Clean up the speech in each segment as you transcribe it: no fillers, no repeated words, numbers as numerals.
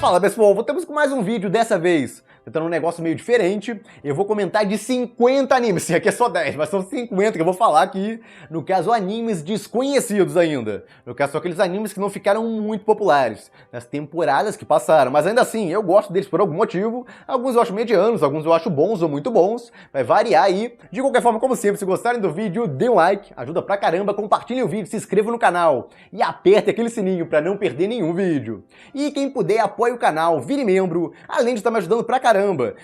Fala pessoal, voltamos com mais um vídeo, dessa vez tentando um negócio meio diferente. Eu vou comentar de 50 animes, aqui é só 10, mas são 50 que eu vou falar aqui. No caso, animes desconhecidos ainda. No caso, são aqueles animes que não ficaram muito populares nas temporadas que passaram, mas ainda assim, eu gosto deles por algum motivo. Alguns eu acho medianos, alguns eu acho bons ou muito bons, vai variar aí. De qualquer forma, como sempre, se gostarem do vídeo, dê um like, ajuda pra caramba, compartilhem o vídeo, se inscrevam no canal e aperte aquele sininho pra não perder nenhum vídeo. E quem puder, apoie o canal, vire membro, além de estar me ajudando pra caramba.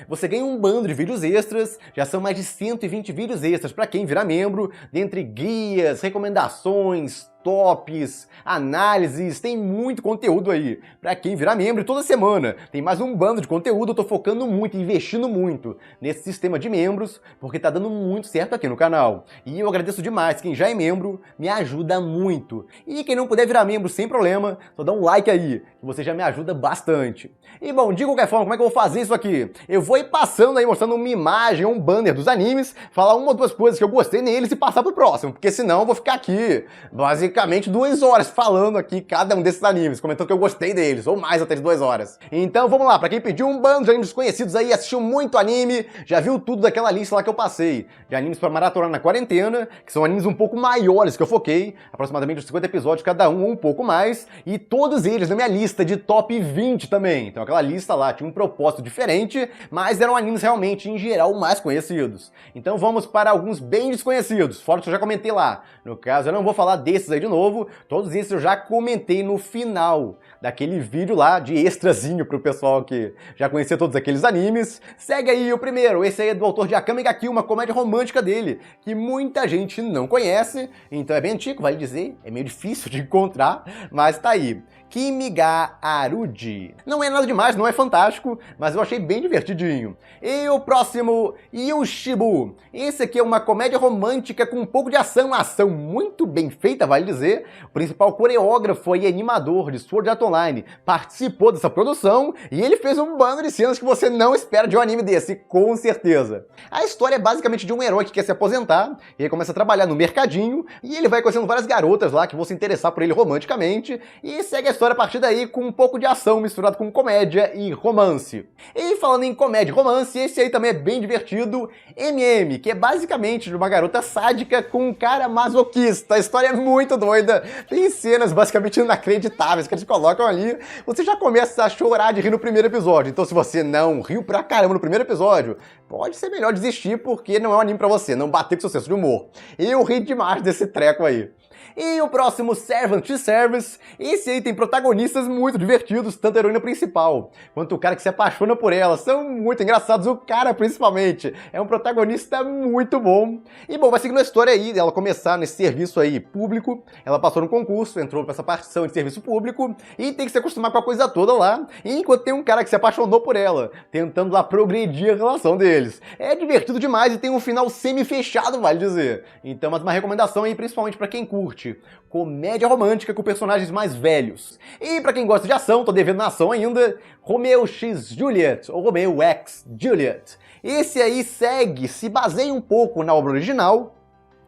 Você ganha um bando de vídeos extras, já são mais de 120 vídeos extras pra quem virar membro, dentre guias, recomendações, tops, análises, tem muito conteúdo aí pra quem virar membro. E toda semana tem mais um bando de conteúdo. Eu tô focando muito, investindo muito nesse sistema de membros, porque tá dando muito certo aqui no canal. E eu agradeço demais, quem já é membro me ajuda muito. E quem não puder virar membro, sem problema, só dá um like aí, que você já me ajuda bastante. E bom, de qualquer forma, como é que eu vou fazer isso aqui? Eu vou ir passando aí, mostrando uma imagem, um banner dos animes, falar uma ou duas coisas que eu gostei neles e passar pro próximo, porque senão eu vou ficar aqui, basicamente 2 horas falando aqui cada um desses animes, comentando que eu gostei deles, ou mais até de 2 horas. Então vamos lá, pra quem pediu um bando de animes desconhecidos aí, assistiu muito anime, já viu tudo daquela lista lá que eu passei, de animes pra maratonar na quarentena, que são animes um pouco maiores que eu foquei, aproximadamente uns 50 episódios cada um ou um pouco mais, e todos eles na minha lista de top 20 também. Então aquela lista lá tinha um propósito diferente, mas eram animes realmente, em geral, mais conhecidos. Então vamos para alguns bem desconhecidos, fora que eu já comentei lá. No caso, eu não vou falar desses aí de novo, todos esses eu já comentei no final daquele vídeo lá de extrazinho pro pessoal que já conhecia todos aqueles animes. Segue aí o primeiro, esse aí é do autor de Akame ga Kill, uma comédia romântica dele, que muita gente não conhece, então é bem antigo, vale dizer, é meio difícil de encontrar, mas tá aí. Kimi ga Aruji. Não é nada demais, não é fantástico, mas eu achei bem divertidinho. E o próximo, Yushibu. Esse aqui é uma comédia romântica com um pouco de ação muito bem feita, vale dizer. O principal coreógrafo e animador de Sword Art Online participou dessa produção e ele fez um bando de cenas que você não espera de um anime desse, com certeza. A história é basicamente de um herói que quer se aposentar, ele começa a trabalhar no mercadinho e ele vai conhecendo várias garotas lá que vão se interessar por ele romanticamente e segue a história a partir daí com um pouco de ação misturado com comédia e romance. E falando em comédia e romance, esse aí também é bem divertido, MM, que é basicamente de uma garota sádica com um cara masoquista. A história é muito doida, tem cenas basicamente inacreditáveis que eles colocam ali, você já começa a chorar de rir no primeiro episódio. Então se você não riu pra caramba no primeiro episódio, pode ser melhor desistir porque não é um anime pra você, não bater com seu senso de humor. Eu ri demais desse treco aí. E o próximo, Servant to Service, esse aí tem protagonistas muito divertidos, tanto a heroína principal quanto o cara que se apaixona por ela, são muito engraçados, o cara principalmente, é um protagonista muito bom. E bom, vai seguindo a história aí, ela começar nesse serviço aí público, ela passou no concurso, entrou pra essa partição de serviço público e tem que se acostumar com a coisa toda lá, enquanto tem um cara que se apaixonou por ela, tentando lá progredir a relação deles. É divertido demais e tem um final semi-fechado, vale dizer. Então, mas uma recomendação aí, principalmente pra quem curte comédia romântica com personagens mais velhos. E pra quem gosta de ação, tô devendo na ação ainda, Romeo x Juliet, ou Romeo x Juliet. Esse aí se baseia um pouco na obra original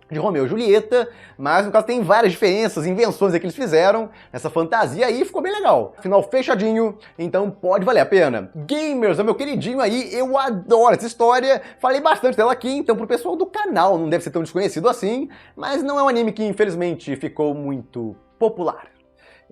de Romeu e Julieta, mas no caso tem várias diferenças, invenções que eles fizeram nessa fantasia aí, ficou bem legal. Final fechadinho, então pode valer a pena. Gamers, é meu queridinho aí, eu adoro essa história, falei bastante dela aqui, então pro pessoal do canal não deve ser tão desconhecido assim, mas não é um anime que infelizmente ficou muito popular.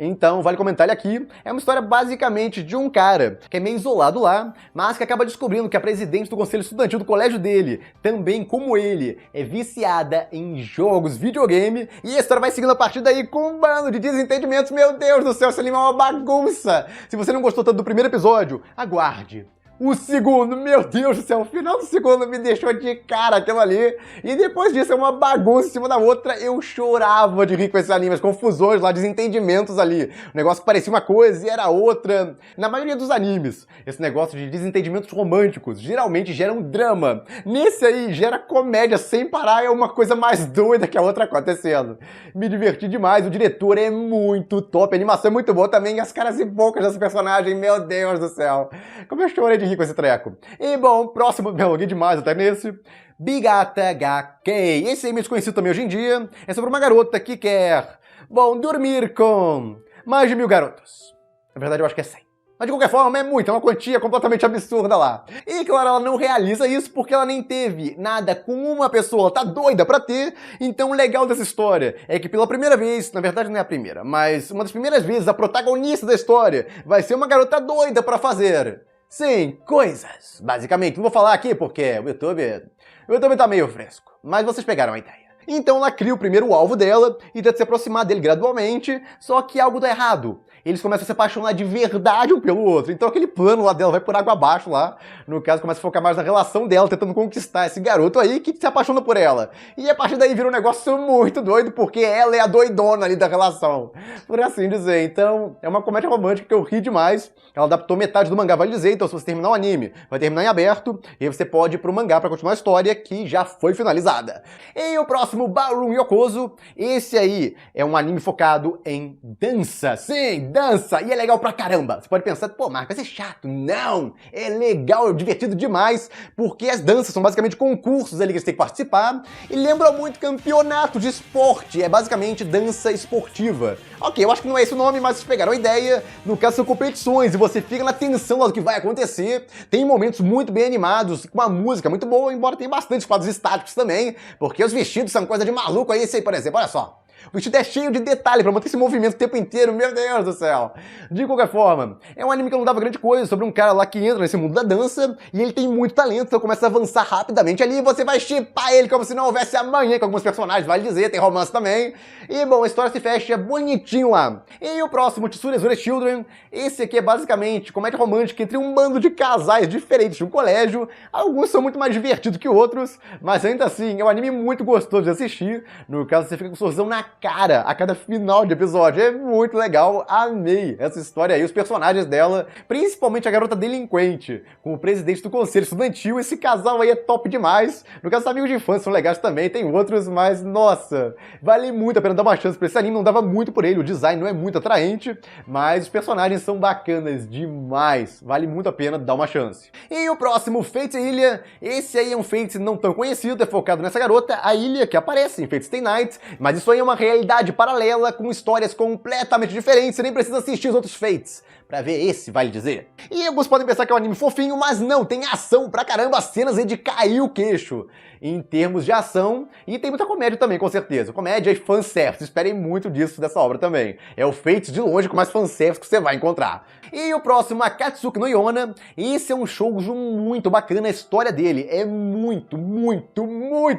Então, vale comentar ele aqui, é uma história basicamente de um cara que é meio isolado lá, mas que acaba descobrindo que a presidente do conselho estudantil do colégio dele, também como ele, é viciada em jogos, videogame, e a história vai seguindo a partir daí com um bando de desentendimentos. Meu Deus do céu, esse anime é uma bagunça! Se você não gostou tanto do primeiro episódio, aguarde o segundo. Meu Deus do céu, o final do segundo me deixou de cara aquilo ali. E depois disso é uma bagunça em cima da outra. Eu chorava de rir com esses animes, confusões lá, desentendimentos ali. O negócio que parecia uma coisa e era outra. Na maioria dos animes, esse negócio de desentendimentos românticos geralmente gera um drama. Nesse aí, gera comédia sem parar, é uma coisa mais doida que a outra acontecendo. Me diverti demais, o diretor é muito top, a animação é muito boa também, e as caras e bocas dessa personagem, meu Deus do céu. Como eu chorei de rir com esse treco. E bom, próximo, me alonguei demais até nesse, Bigata ga Kei. Esse aí é meio desconhecido também hoje em dia, é sobre uma garota que quer, bom, dormir com mais de 1000 garotas. Na verdade eu acho que é 100. Mas de qualquer forma, é uma quantia completamente absurda lá. E claro, ela não realiza isso porque ela nem teve nada com uma pessoa, ela tá doida pra ter. Então o legal dessa história é que pela primeira vez, na verdade não é a primeira, mas uma das primeiras vezes a protagonista da história vai ser uma garota doida pra fazer. Sim, coisas. Basicamente, não vou falar aqui porque o YouTube tá meio fresco, mas vocês pegaram a ideia. Então ela cria o primeiro alvo dela e tenta se aproximar dele gradualmente, só que algo dá errado. Eles começam a se apaixonar de verdade um pelo outro. Então aquele plano lá dela vai por água abaixo lá. No caso, começa a focar mais na relação dela, tentando conquistar esse garoto aí que se apaixona por ela. E a partir daí vira um negócio muito doido, porque ela é a doidona ali da relação. Por assim dizer. Então, é uma comédia romântica que eu ri demais. Ela adaptou metade do mangá, vale dizer. Então, se você terminar o anime, vai terminar em aberto. E aí você pode ir pro mangá pra continuar a história, que já foi finalizada. E o próximo, Ballroom Yokoso. Esse aí é um anime focado em dança. Sim, dança, e é legal pra caramba. Você pode pensar, pô, Marco, vai ser chato. Não, é legal, é divertido demais, porque as danças são basicamente concursos ali que você tem que participar, e lembra muito campeonato de esporte, é basicamente dança esportiva. Ok, eu acho que não é esse o nome, mas vocês pegaram a ideia. No caso, são competições, e você fica na tensão do que vai acontecer. Tem momentos muito bem animados, com uma música muito boa, embora tenha bastante quadros estáticos também, porque os vestidos são coisa de maluco aí, esse aí, por exemplo, olha só. O vestido é cheio de detalhe pra manter esse movimento o tempo inteiro, meu Deus do céu. De qualquer forma, é um anime que não dava grande coisa, sobre um cara lá que entra nesse mundo da dança, e ele tem muito talento, então começa a avançar rapidamente ali, e você vai shippar ele como se não houvesse amanhã com alguns personagens, vale dizer, tem romance também. E bom, a história se fecha bonitinho lá. E o próximo, Tsurezure Children, esse aqui é basicamente comédia romântica entre um bando de casais diferentes de um colégio. Alguns são muito mais divertidos que outros, mas ainda assim, é um anime muito gostoso de assistir. No caso, você fica com um sorrisão na cara a cada final de episódio. É muito legal, amei essa história aí, os personagens dela, principalmente a garota delinquente, com o presidente do conselho estudantil. Esse casal aí é top demais. No caso, os amigos de infância são legais também, tem outros, mas nossa, vale muito a pena dar uma chance pra esse anime. Não dava muito por ele, o design não é muito atraente, mas os personagens são bacanas demais, vale muito a pena dar uma chance. E o próximo, Fate Ilha, esse aí é um Fate não tão conhecido, é focado nessa garota, a ilha que aparece em Fate Stay Night, mas isso aí é uma realidade paralela com histórias completamente diferentes, você nem precisa assistir os outros Fates pra ver esse, vale dizer. E alguns podem pensar que é um anime fofinho, mas não, tem ação pra caramba, cenas aí de cair o queixo em termos de ação, e tem muita comédia também, com certeza. Comédia e fanservice, esperem muito disso dessa obra também. É o Fates de longe com mais fanservice que você vai encontrar. E o próximo, Akatsuki no Yona, esse é um shoujo muito bacana, a história dele é muito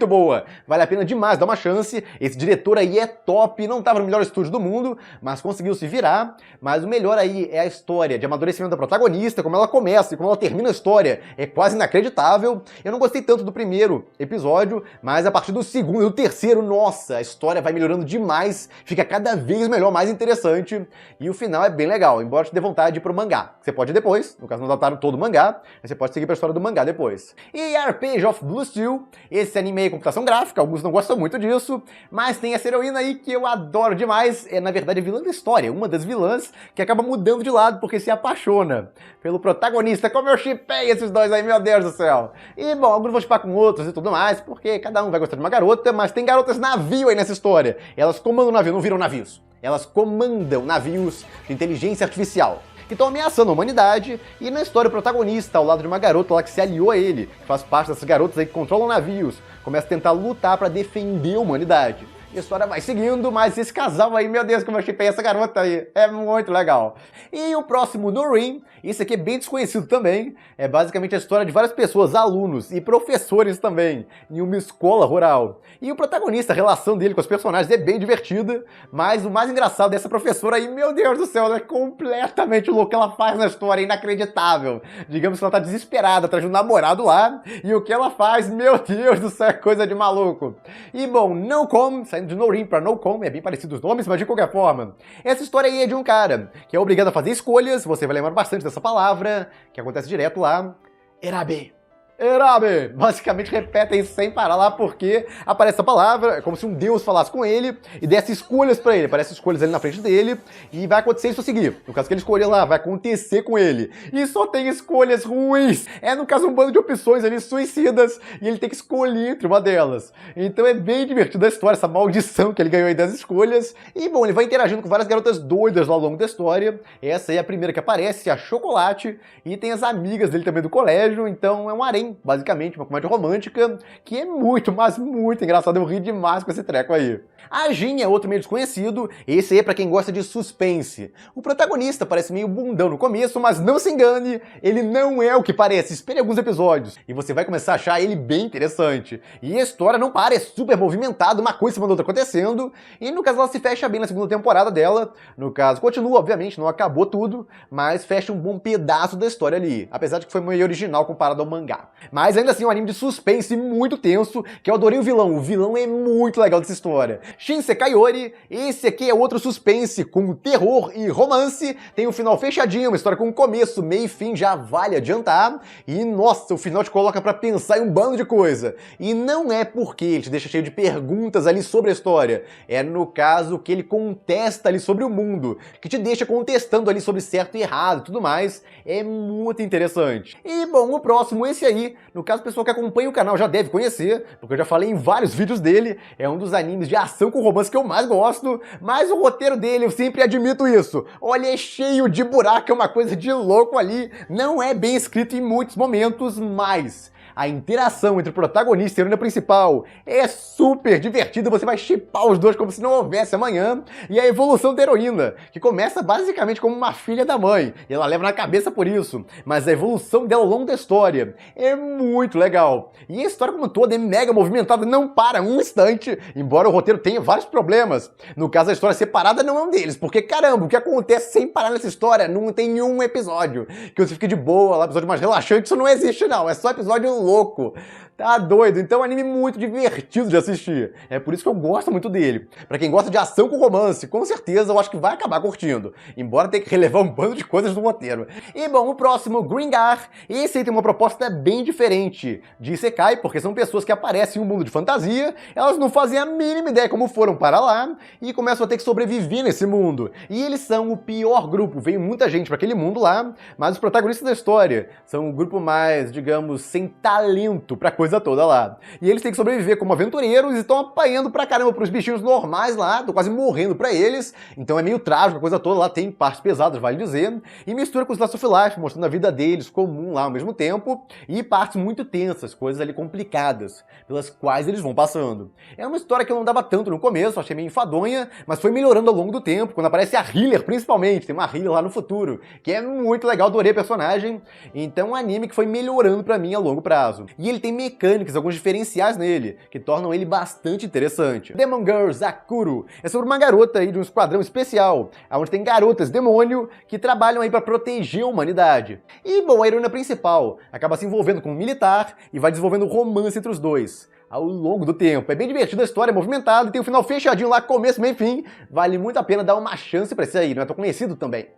boa. Vale a pena demais dar uma chance, esse diretor aí é top, não estava no melhor estúdio do mundo, mas conseguiu se virar. Mas o melhor aí é a história de amadurecimento da protagonista, como ela começa e como ela termina a história, é quase inacreditável. Eu não gostei tanto do primeiro episódio, mas a partir do segundo e do terceiro, nossa, a história vai melhorando demais, fica cada vez melhor, mais interessante, e o final é bem legal, embora te dê vontade de ir pro mangá. Você pode ir depois, no caso não adaptaram todo o mangá, mas você pode seguir pra história do mangá depois. E Arpejo of Blue Steel, esse anime é computação gráfica, alguns não gostam muito disso, mas tem essa heroína aí que eu adoro demais, é na verdade a vilã da história, uma das vilãs que acaba mudando de lado porque se apaixona pelo protagonista. Como eu shippei esses dois aí, meu Deus do céu. E bom, alguns vão shippar com outros e tudo mais, porque cada um vai gostar de uma garota, mas tem garotas navio aí nessa história. Elas comandam o navio, não viram navios. Elas comandam navios de inteligência artificial que estão ameaçando a humanidade, e na história o protagonista, ao lado de uma garota lá que se aliou a ele, que faz parte dessas garotas aí que controlam navios, começa a tentar lutar para defender a humanidade. E a história vai seguindo, mas esse casal aí, meu Deus, como eu shippei essa garota aí, é muito legal. E o próximo, No Ring, esse aqui é bem desconhecido também, é basicamente a história de várias pessoas, alunos e professores também, em uma escola rural. E o protagonista, a relação dele com os personagens é bem divertida, mas o mais engraçado dessa professora aí, meu Deus do céu, ela é completamente louca, ela faz na história, é inacreditável. Digamos que ela tá desesperada atrás de um namorado lá, e o que ela faz, meu Deus do céu, é coisa de maluco. E bom, No Come, de No Ring para No Come, é bem parecido os nomes, mas de qualquer forma, essa história aí é de um cara que é obrigado a fazer escolhas, você vai lembrar bastante dessa palavra, que acontece direto lá, Erabe. Erabe! Basicamente repetem sem parar lá porque aparece a palavra, é como se um deus falasse com ele e desse escolhas pra ele. Aparece escolhas ali na frente dele e vai acontecer isso a seguir. No caso que ele escolher lá, vai acontecer com ele. E só tem escolhas ruins. É, no caso, um bando de opções ali suicidas e ele tem que escolher entre uma delas. Então é bem divertida a história, essa maldição que ele ganhou aí das escolhas. E bom, ele vai interagindo com várias garotas doidas lá ao longo da história. Essa aí é a primeira que aparece, a Chocolate. E tem as amigas dele também do colégio. Então é um harém, basicamente, uma comédia romântica que é muito, mas muito engraçado. Eu ri demais com esse treco aí. A Jin é outro meio desconhecido, esse aí é pra quem gosta de suspense. O protagonista parece meio bundão no começo, mas não se engane, ele não é o que parece. Espere alguns episódios e você vai começar a achar ele bem interessante. E a história não para, é super movimentada, uma coisa em cima da outra acontecendo, e no caso ela se fecha bem na segunda temporada dela. No caso, continua, obviamente, não acabou tudo, mas fecha um bom pedaço da história ali, apesar de que foi meio original comparado ao mangá. Mas ainda assim, é um anime de suspense muito tenso, que eu adorei o vilão é muito legal dessa história. Shinsekai Yori, esse aqui é outro suspense com terror e romance, tem um final fechadinho, uma história com começo, meio e fim, já vale adiantar, e nossa, o final te coloca pra pensar em um bando de coisa. E não é porque ele te deixa cheio de perguntas ali sobre a história, é no caso que ele contesta ali sobre o mundo, que te deixa contestando ali sobre certo e errado e tudo mais, é muito interessante. E bom, o próximo, esse aí, no caso o pessoal que acompanha o canal já deve conhecer, porque eu já falei em vários vídeos dele, é um dos animes de ação com romance que eu mais gosto, mas o roteiro dele, eu sempre admito isso, olha, é cheio de buraco, é uma coisa de louco ali, não é bem escrito em muitos momentos, mas a interação entre o protagonista e a heroína principal é super divertida, você vai shippar os dois como se não houvesse amanhã, e a evolução da heroína, que começa basicamente como uma filha da mãe, e ela leva na cabeça por isso, mas a evolução dela ao longo da história é muito legal. E a história como toda é mega movimentada, não para um instante, embora o roteiro tenha vários problemas. No caso, a história separada não é um deles, porque caramba, o que acontece sem parar nessa história não tem um episódio que você fique de boa, lá, episódio mais relaxante, isso não existe não, é só episódio louco. Tá doido? Então é um anime muito divertido de assistir. É por isso que eu gosto muito dele. Pra quem gosta de ação com romance, com certeza eu acho que vai acabar curtindo. Embora tenha que relevar um bando de coisas do roteiro. E bom, o próximo, Gringar. Esse aí tem uma proposta bem diferente de Isekai, porque são pessoas que aparecem em um mundo de fantasia, elas não fazem a mínima ideia como foram para lá, e começam a ter que sobreviver nesse mundo. E eles são o pior grupo, vem muita gente para aquele mundo lá, mas os protagonistas da história são o grupo mais, digamos, sem talento pra coisa toda lá. E eles têm que sobreviver como aventureiros e estão apanhando pra caramba pros bichinhos normais lá, tô quase morrendo pra eles, então é meio trágico a coisa toda lá, tem partes pesadas, vale dizer, e mistura com o Slice of Life, mostrando a vida deles comum lá ao mesmo tempo, e partes muito tensas, coisas ali complicadas, pelas quais eles vão passando. É uma história que eu não dava tanto no começo, achei meio enfadonha, mas foi melhorando ao longo do tempo, quando aparece a Healer principalmente, tem uma Healer lá no futuro, que é muito legal, adorei a personagem, então é um anime que foi melhorando pra mim a longo prazo. E ele tem mecânicas, alguns diferenciais nele, que tornam ele bastante interessante. Demon Girl Zakuro é sobre uma garota aí de um esquadrão especial, onde tem garotas demônio que trabalham aí para proteger a humanidade. E bom, a heroína principal acaba se envolvendo com um militar e vai desenvolvendo um romance entre os dois ao longo do tempo. É bem divertida a história, é movimentada e tem um final fechadinho lá, começo, meio e fim. Vale muito a pena dar uma chance pra esse aí, não é tão conhecido também.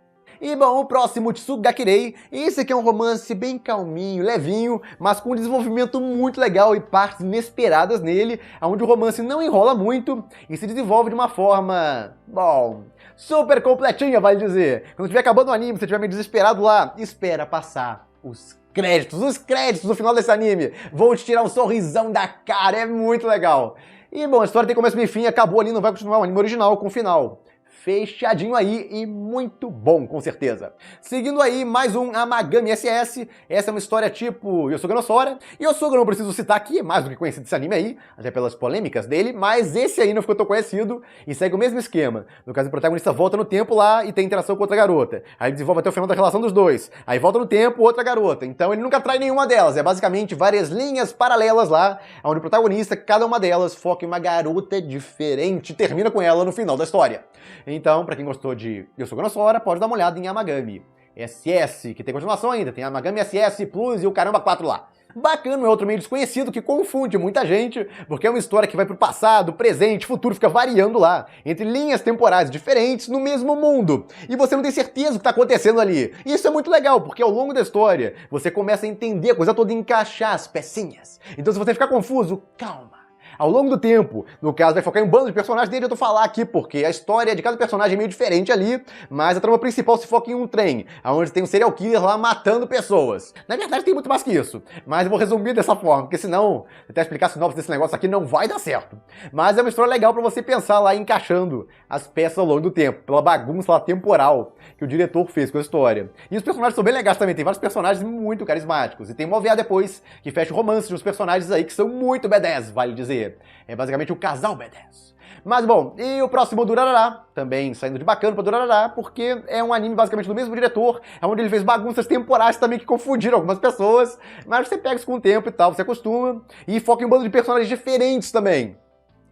E bom, o próximo, Tsugakirei, esse aqui é um romance bem calminho, levinho, mas com um desenvolvimento muito legal e partes inesperadas nele, onde o romance não enrola muito e se desenvolve de uma forma, bom, super completinha, vale dizer. Quando estiver acabando o anime, você estiver meio desesperado lá, espera passar os créditos no final desse anime, vão te tirar um sorrisão da cara, é muito legal. E bom, a história tem começo, meio e fim, acabou ali, não vai continuar o anime original com o final fechadinho aí e muito bom, com certeza. Seguindo aí, mais um Amagami SS. Essa é uma história tipo Yosuga no Sora. Yosuga não preciso citar aqui, é mais do que conhecido esse anime aí, até pelas polêmicas dele, mas esse aí não ficou tão conhecido e segue o mesmo esquema. No caso, o protagonista volta no tempo lá e tem interação com outra garota. Aí desenvolve até o final da relação dos dois. Aí volta no tempo, outra garota. Então ele nunca trai nenhuma delas. É basicamente várias linhas paralelas lá, onde o protagonista, cada uma delas, foca em uma garota diferente e termina com ela no final da história. Então, pra quem gostou de Yosuga no Sora, pode dar uma olhada em Amagami SS, que tem continuação ainda, tem Amagami SS Plus e o caramba 4 lá. Bacano é outro meio desconhecido que confunde muita gente, porque é uma história que vai pro passado, presente, futuro, fica variando lá, entre linhas temporais diferentes no mesmo mundo, e você não tem certeza do que tá acontecendo ali. E isso é muito legal, porque ao longo da história, você começa a entender a coisa toda e encaixar as pecinhas. Então se você ficar confuso, calma. Ao longo do tempo, no caso vai focar em um bando de personagens, nem adianta eu falar aqui, porque a história de cada personagem é meio diferente ali, mas a trama principal se foca em um trem, onde tem um serial killer lá matando pessoas. Na verdade tem muito mais que isso, mas eu vou resumir dessa forma, porque senão, até explicar a sinopse desse negócio aqui não vai dar certo. Mas é uma história legal pra você pensar lá encaixando as peças ao longo do tempo, pela bagunça lá temporal que o diretor fez com a história. E os personagens são bem legais também, tem vários personagens muito carismáticos, e tem uma OVA depois que fecha o romance de uns personagens aí que são muito badass, vale dizer. É basicamente o casal badass. Mas bom, e o próximo Durarará, também saindo de bacana pra Durarará, porque é um anime basicamente do mesmo diretor, onde ele fez bagunças temporais também que confundiram algumas pessoas, mas você pega isso com o tempo e tal, você acostuma, e foca em um bando de personagens diferentes também.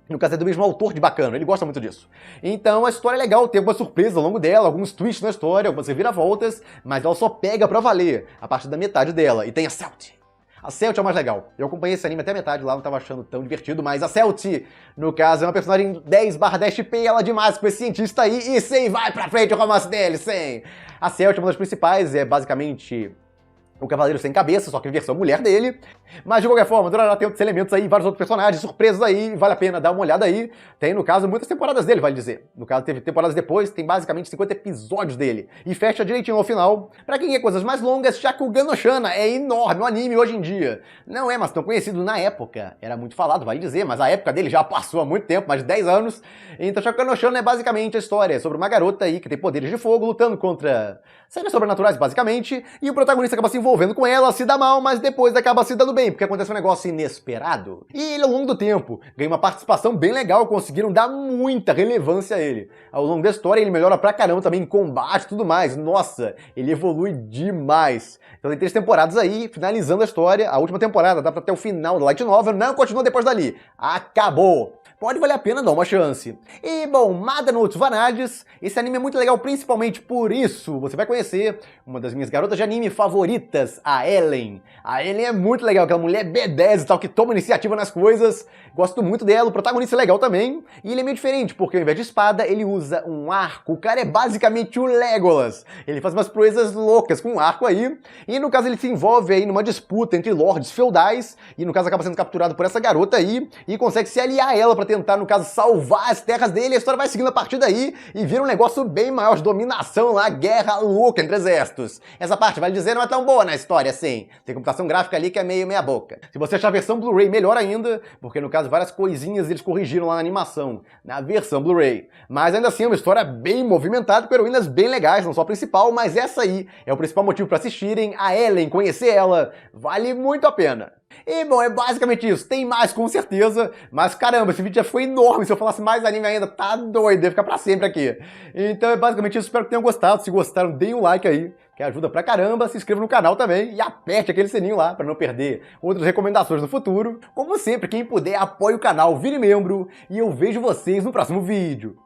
No caso é do mesmo autor de Bacano, ele gosta muito disso. Então a história é legal, tem alguma surpresa ao longo dela, alguns twists na história, algumas reviravoltas, mas ela só pega pra valer a partir da metade dela, e tem a Celt. A Celt é o mais legal. Eu acompanhei esse anime até a metade lá, não tava achando tão divertido, mas a Celt, no caso, é uma personagem 10/10 chipei ela demais com esse cientista aí, e sim, vai pra frente o romance dele, sim! A Celt é uma das principais, é basicamente o Cavaleiro Sem Cabeça, só que em versão mulher dele. Mas de qualquer forma, Durarara tem outros elementos aí, vários outros personagens, surpresas aí, vale a pena dar uma olhada aí. Tem, no caso, muitas temporadas dele, vale dizer. No caso, teve temporadas depois, tem basicamente 50 episódios dele. E fecha direitinho ao final. Pra quem quer coisas mais longas, Shakugan no Shana é enorme, um anime hoje em dia. Não é mais tão conhecido na época, era muito falado, vale dizer, mas a época dele já passou há muito tempo, mais de 10 anos. Então Shakugan no Shana é basicamente a história sobre uma garota aí que tem poderes de fogo, lutando contra seres sobrenaturais, basicamente, e o protagonista acaba se envolvendo com ela, se dá mal, mas depois acaba se dando bem, porque acontece um negócio inesperado. E ele, ao longo do tempo, ganha uma participação bem legal, conseguiram dar muita relevância a ele. Ao longo da história, ele melhora pra caramba também em combate e tudo mais. Nossa, ele evolui demais. Então tem 3 temporadas aí, finalizando a história. A última temporada dá pra até o final da Light Novel, não continua depois dali. Acabou! Pode valer a pena dar uma chance. E, bom, Mada no Vanadis, esse anime é muito legal principalmente por isso. Você vai conhecer uma das minhas garotas de anime favoritas, a Ellen. A Ellen é muito legal, aquela mulher B10 e tal, que toma iniciativa nas coisas. Gosto muito dela, o protagonista é legal também. E ele é meio diferente, porque ao invés de espada, ele usa um arco. O cara é basicamente o Legolas. Ele faz umas proezas loucas com um arco aí. E no caso ele se envolve aí numa disputa entre lordes feudais. E no caso acaba sendo capturado por essa garota aí. E consegue se aliar a ela pra tentar, no caso, salvar as terras dele. A história vai seguindo a partir daí e vira um negócio bem maior de dominação lá, guerra louca entre exércitos. Essa parte, vale dizer, não é tão boa na história assim. Tem computação gráfica ali que é meio meia boca. Se você achar a versão Blu-ray, melhor ainda, porque no caso várias coisinhas eles corrigiram lá na animação, na versão Blu-ray. Mas ainda assim é uma história bem movimentada, com heroínas bem legais, não só a principal, mas essa aí é o principal motivo para assistirem, a Ellen, conhecer ela, vale muito a pena. E bom, é basicamente isso, tem mais com certeza, mas caramba, esse vídeo já foi enorme, se eu falasse mais anime ainda, tá doido, ia ficar pra sempre aqui. Então é basicamente isso, espero que tenham gostado, se gostaram, deem um like aí, que ajuda pra caramba, se inscreva no canal também e aperte aquele sininho lá pra não perder outras recomendações no futuro. Como sempre, quem puder, apoie o canal, vire membro e eu vejo vocês no próximo vídeo.